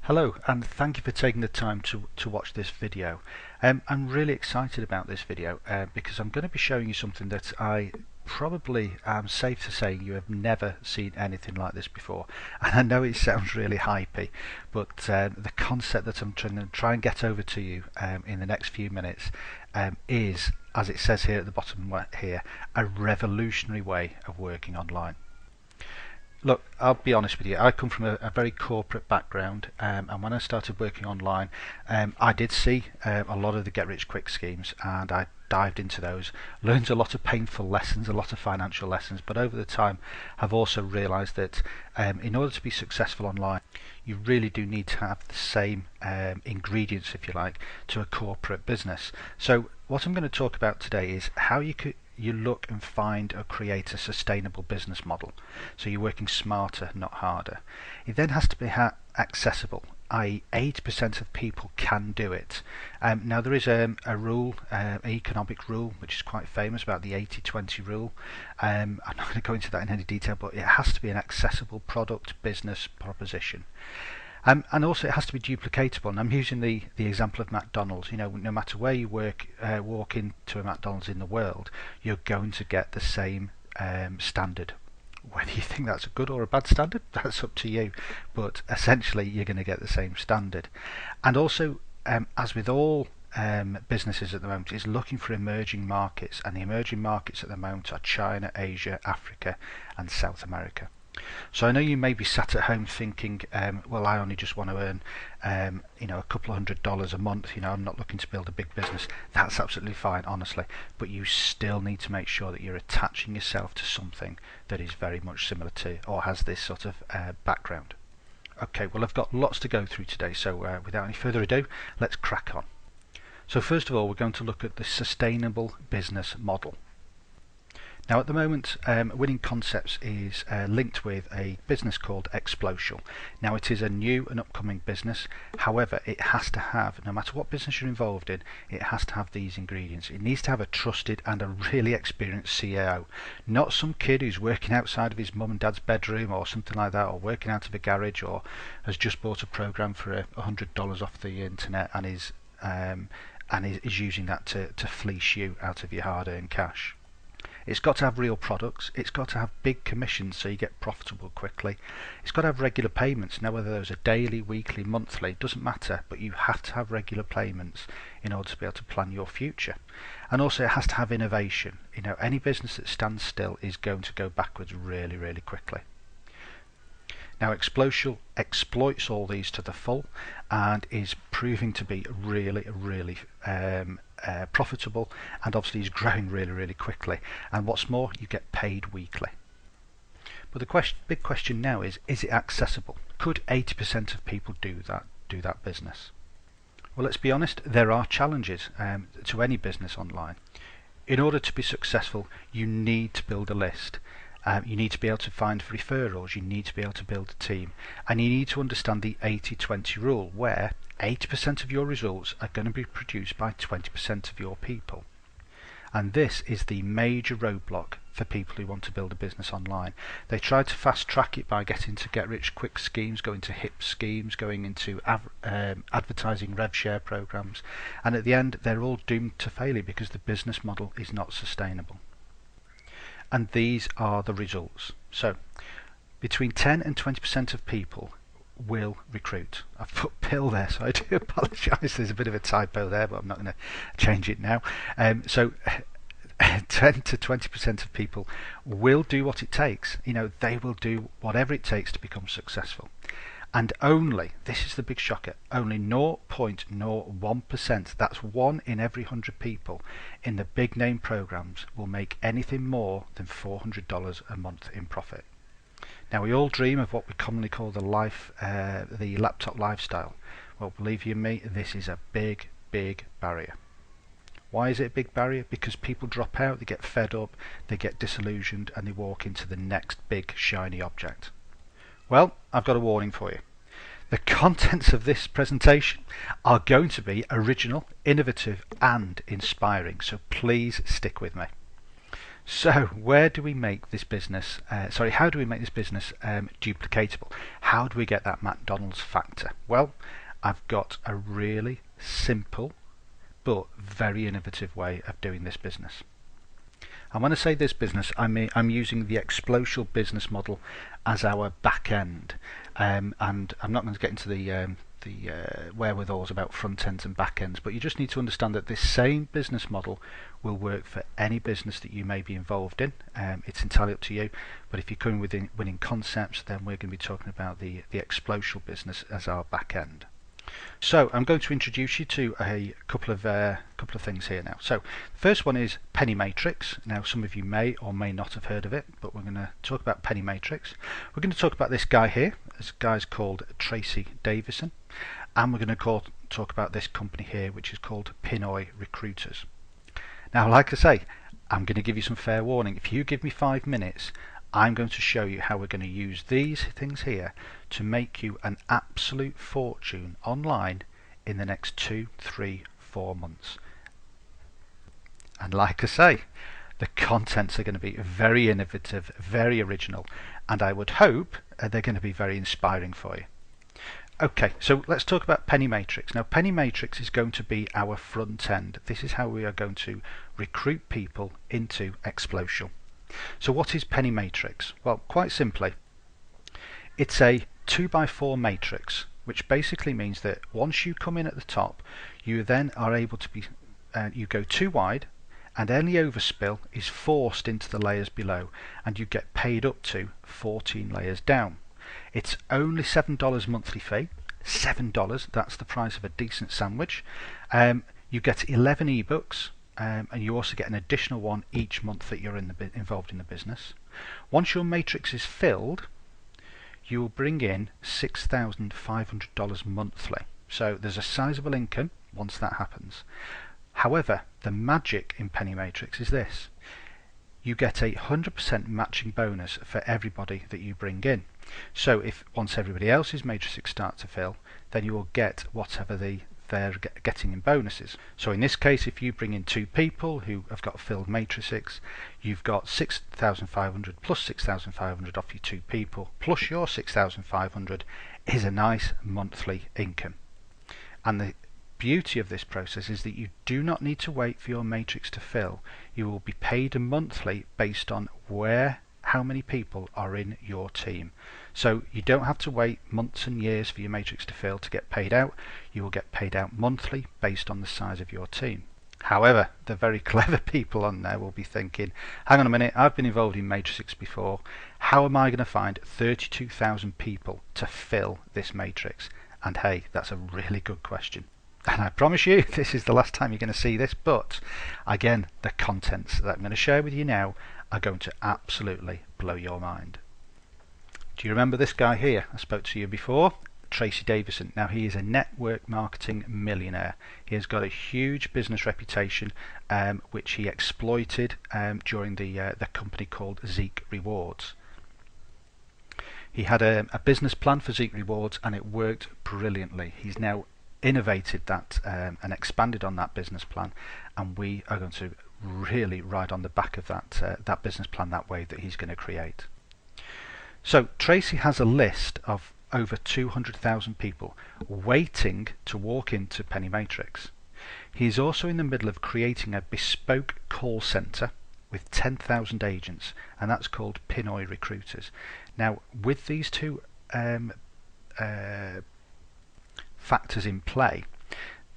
Hello, and thank you for taking the time to watch this video. I'm really excited about this video because I'm going to be showing you something that I probably am safe to say you have never seen anything like this before. And I know it sounds really hypey, but the concept that I'm trying to try and get over to you in the next few minutes is, as it says here at the bottom here, a revolutionary way of working online. Look, I'll be honest with you, I come from a very corporate background, and when I started working online, I did see a lot of the get-rich-quick schemes, and I dived into those, learned a lot of painful lessons, a lot of financial lessons, but over the time I've also realised that in order to be successful online, you really do need to have the same ingredients, if you like, to a corporate business. So what I'm going to talk about today is how you look and find or create a sustainable business model. So you're working smarter, not harder. It then has to be accessible, i.e. 80% of people can do it. Now there is a rule, an economic rule, which is quite famous, about the 80-20 rule. I'm not going to go into that in any detail, but it has to be an accessible product business proposition. And also it has to be duplicatable, and I'm using the example of McDonald's. You know, no matter where you walk into a McDonald's in the world, you're going to get the same standard. Whether you think that's a good or a bad standard, that's up to you, but essentially you're going to get the same standard. And also, as with all businesses at the moment, is looking for emerging markets, and the emerging markets at the moment are China, Asia, Africa and South America. So I know you may be sat at home thinking, well, I only just want to earn a couple of $100s a month, I'm not looking to build a big business. That's absolutely fine, honestly, but you still need to make sure that you're attaching yourself to something that is very much similar to, or has this sort of background. Okay, well, I've got lots to go through today, so without any further ado, let's crack on. So first of all, we're going to look at the sustainable business model. Now at the moment, Winning Concepts is linked with a business called Xplocial. Now it is a new and upcoming business, however it has to have, no matter what business you're involved in, it has to have these ingredients. It needs to have a trusted and a really experienced CEO, not some kid who's working outside of his mum and dad's bedroom or something like that, or working out of a garage, or has just bought a program for $100 off the internet and is using that to fleece you out of your hard-earned cash. It's got to have real products, it's got to have big commissions so you get profitable quickly, it's got to have regular payments. Now whether those are daily, weekly, monthly, doesn't matter, but you have to have regular payments in order to be able to plan your future. And also it has to have innovation. Any business that stands still is going to go backwards really, really quickly. Now Xplocial exploits all these to the full and is proving to be really, really profitable, and obviously is growing really, really quickly. And what's more, you get paid weekly. But the big question now is it accessible? Could 80% of people do that business? Well, let's be honest, there are challenges to any business online. In order to be successful, you need to build a list. You need to be able to find referrals, you need to be able to build a team, and you need to understand the 80-20 rule, where 80% of your results are going to be produced by 20% of your people. And this is the major roadblock for people who want to build a business online. They try to fast track it by getting to get-rich-quick schemes, going to hip schemes, going into advertising rev share programs, and at the end they're all doomed to failure because the business model is not sustainable. And these are the results. So between 10 and 20% of people will recruit. I've put pill there, so I do apologise, there's a bit of a typo there, but I'm not going to change it now. So 10 to 20% of people will do what it takes. They will do whatever it takes to become successful. And only, this is the big shocker, only 0.01%, that's 1 in every 100 people in the big name programs, will make anything more than $400 a month in profit. Now we all dream of what we commonly call the laptop lifestyle. Well, believe you me, this is a big, big barrier. Why is it a big barrier? Because people drop out, they get fed up, they get disillusioned, and they walk into the next big shiny object. Well, I've got a warning for you. The contents of this presentation are going to be original, innovative and inspiring, so please stick with me. So where do we make this business, how do we make this business duplicatable? How do we get that McDonald's factor? Well, I've got a really simple but very innovative way of doing this business. And when I say this business, I'm using the Xplocial business model as our back end, and I'm not going to get into the wherewithals about front ends and back ends, but you just need to understand that this same business model will work for any business that you may be involved in. It's entirely up to you, but if you're coming within winning concepts, then we're going to be talking about the Xplocial business as our back end. So I'm going to introduce you to a couple of things here now. So the first one is Penney Matrix. Now some of you may or may not have heard of it, but we're going to talk about Penney Matrix. We're going to talk about this guy here. This guy's called Tracy Davison, and we're going to talk about this company here, which is called Penney Recruiters. Now, like I say, I'm going to give you some fair warning. If you give me 5 minutes, I'm going to show you how we're going to use these things here to make you an absolute fortune online in the next 2, 3, 4 months. And like I say, the contents are going to be very innovative, very original, and I would hope they're going to be very inspiring for you. Okay, so let's talk about Penney Matrix. Now, Penney Matrix is going to be our front end. This is how we are going to recruit people into Xplocial. So what is Penney Matrix? Well, quite simply, it's a 2x4 matrix, which basically means that once you come in at the top, you then are able to be, you go too wide, and any overspill is forced into the layers below, and you get paid up to 14 layers down. It's only $7 monthly fee. $7, that's the price of a decent sandwich. You get 11 ebooks. And you also get an additional one each month that you're involved in the business. Once your matrix is filled, you will bring in $6,500 monthly. So there's a sizable income once that happens. However, the magic in Penney Matrix is this. You get a 100% matching bonus for everybody that you bring in. So if once everybody else's matrices start to fill, then you will get whatever they're getting in bonuses. So in this case, if you bring in 2 people who have got filled matrices, you've got 6,500 plus 6,500 off your 2 people, plus your 6,500 is a nice monthly income. And the beauty of this process is that you do not need to wait for your matrix to fill. You will be paid monthly based on how many people are in your team. So you don't have to wait months and years for your matrix to fill to get paid out. You will get paid out monthly based on the size of your team. However, the very clever people on there will be thinking, hang on a minute, I've been involved in matrices before. How am I going to find 32,000 people to fill this matrix? And hey, that's a really good question. And I promise you, this is the last time you're going to see this, but again, the contents that I'm going to share with you now are going to absolutely blow your mind. Do you remember this guy here? I spoke to you before, Tracy Davison. Now, he is a network marketing millionaire. He has got a huge business reputation, which he exploited during the company called Zeek Rewards. He had a business plan for Zeek Rewards, and it worked brilliantly. He's now innovated that and expanded on that business plan, and we are going to really ride on the back of that business plan, that wave that he's going to create. So Tracy has a list of over 200,000 people waiting to walk into Penney Matrix. He's also in the middle of creating a bespoke call center with 10,000 agents, and that's called Penney Recruiters. Now, with these two factors in play,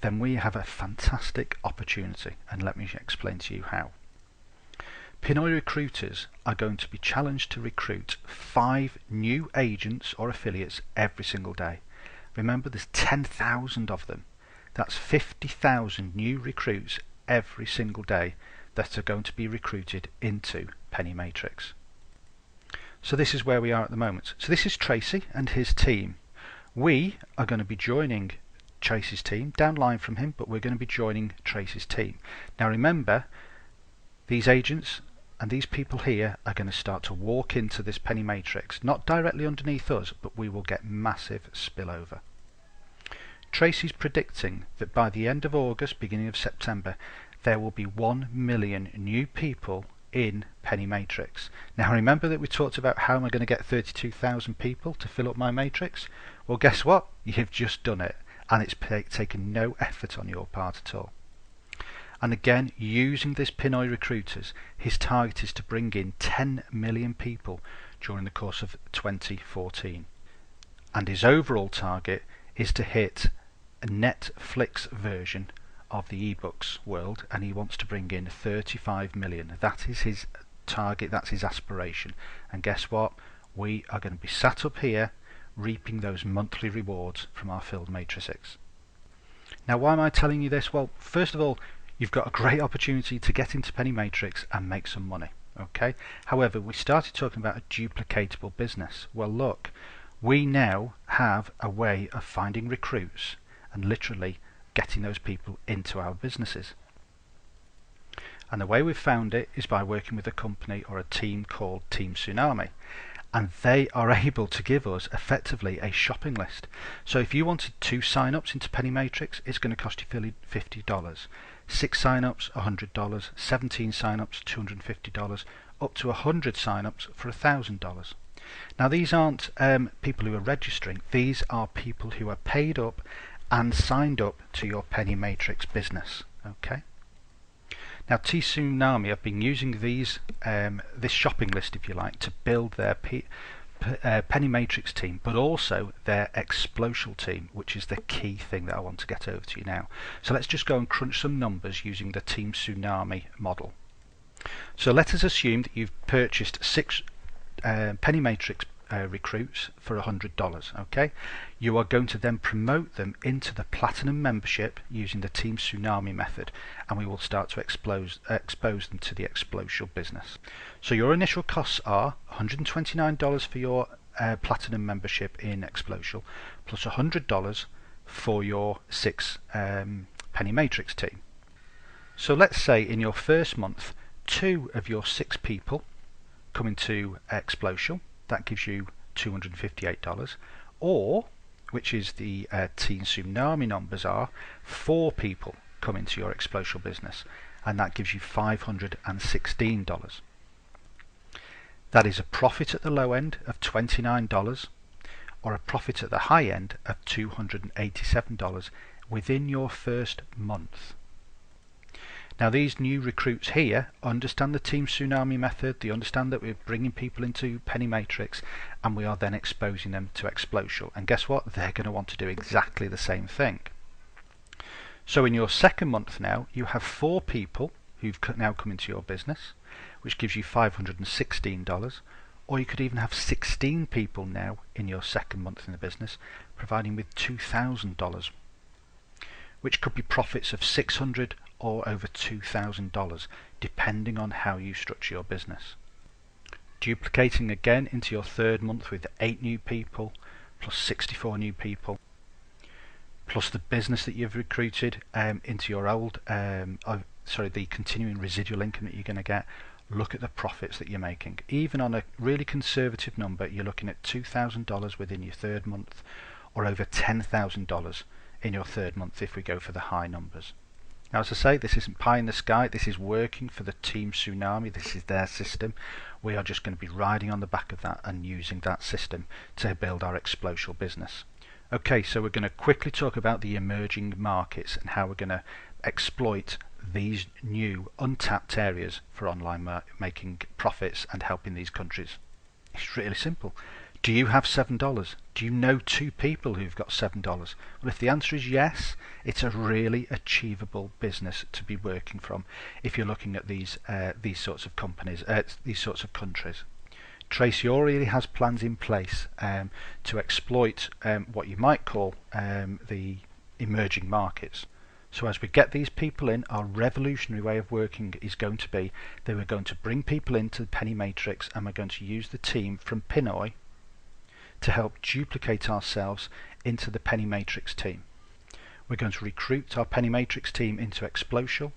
then we have a fantastic opportunity, and let me explain to you how. Penney Recruiters are going to be challenged to recruit 5 new agents or affiliates every single day. Remember, there's 10,000 of them. That's 50,000 new recruits every single day that are going to be recruited into Penney Matrix. So this is where we are at the moment. So this is Tracy and his team. We are going to be joining Tracy's team, down line from him, but we're going to be joining Tracy's team. Now remember, these agents and these people here are going to start to walk into this Penney Matrix, not directly underneath us, but we will get massive spillover. Tracy's predicting that by the end of August, beginning of September, there will be 1 million new people in Penney Matrix. Now remember that we talked about how am I going to get 32,000 people to fill up my matrix? Well, guess what? You've just done it, and it's taken no effort on your part at all. And again, using this Penney Recruiters, his target is to bring in 10 million people during the course of 2014. And his overall target is to hit a Netflix version of the ebooks world, and he wants to bring in 35 million. That is his target, that's his aspiration. And guess what? We are going to be sat up here reaping those monthly rewards from our filled matrices. Now, why am I telling you this? Well, first of all, you've got a great opportunity to get into Penney Matrix and make some money. Okay. However, we started talking about a duplicatable business. Well, look, we now have a way of finding recruits and literally getting those people into our businesses. And the way we've found it is by working with a company or a team called Team Tsunami. And they are able to give us effectively a shopping list. So if you wanted 2 sign-ups into Penney Matrix, it's going to cost you $50. 6 sign-ups, $100. 17 sign-ups, $250. Up to 100 sign-ups for $1,000. Now these aren't people who are registering. These are people who are paid up and signed up to your Penney Matrix business. Okay. Now Team Tsunami have been using these this shopping list, if you like, to build their Penney Matrix team, but also their Xplocial team, which is the key thing that I want to get over to you now. So let's just go and crunch some numbers using the Team Tsunami model. So let us assume that you've purchased 6 Penney Matrix recruits for $100. Okay, you are going to then promote them into the platinum membership using the Team Tsunami method, and we will start to expose them to the Xplocial business. So your initial costs are $129 for your platinum membership in Xplocial, plus $100 for your 6 Penney Matrix team. So let's say in your first month 2 of your 6 people come into Xplocial. That gives you $258, or, which is the Team Tsunami numbers are, 4 people come into your Xplocial business, and that gives you $516. That is a profit at the low end of $29, or a profit at the high end of $287 within your first month. Now these new recruits here understand the Team Tsunami method, they understand that we're bringing people into Penney Matrix, and we are then exposing them to Xplocial, and guess what? They're going to want to do exactly the same thing. So in your second month now, you have 4 people who've now come into your business, which gives you $516, or you could even have 16 people now in your second month in the business, providing with $2,000, which could be profits of $600 or over $2,000, depending on how you structure your business. Duplicating again into your third month with 8 new people, plus 64 new people, plus the business that you've recruited into your old, the continuing residual income that you're going to get. Look at the profits that you're making. Even on a really conservative number, you're looking at $2,000 within your third month, or over $10,000 in your third month if we go for the high numbers. Now, as I say, this isn't pie in the sky. This is working for the Team Tsunami. This is their system. We are just going to be riding on the back of that and using that system to build our Xplocial business. Okay, so we're going to quickly talk about the emerging markets and how we're going to exploit these new untapped areas for online making profits and helping these countries. It's really simple. Do you have $7? Do you know 2 people who've got $7? Well, if the answer is yes, it's a really achievable business to be working from if you're looking at these sorts of companies, these sorts of countries. Tracy already has plans in place to exploit what you might call the emerging markets. So as we get these people in, our revolutionary way of working is going to be that we're going to bring people into the Penney Matrix, and we're going to use the team from Penney to help duplicate ourselves into the Penney Matrix team. We're going to recruit our Penney Matrix team into Xplocial,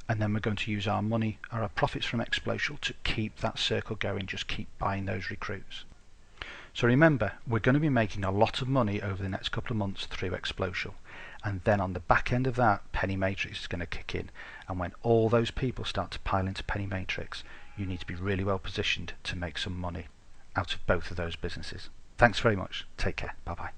and then we're going to use our money or our profits from Xplocial to keep that circle going, just keep buying those recruits. So remember, we're going to be making a lot of money over the next couple of months through Xplocial, and then on the back end of that, Penney Matrix is going to kick in, and when all those people start to pile into Penney Matrix, you need to be really well positioned to make some money out of both of those businesses. Thanks very much. Take care. Bye bye.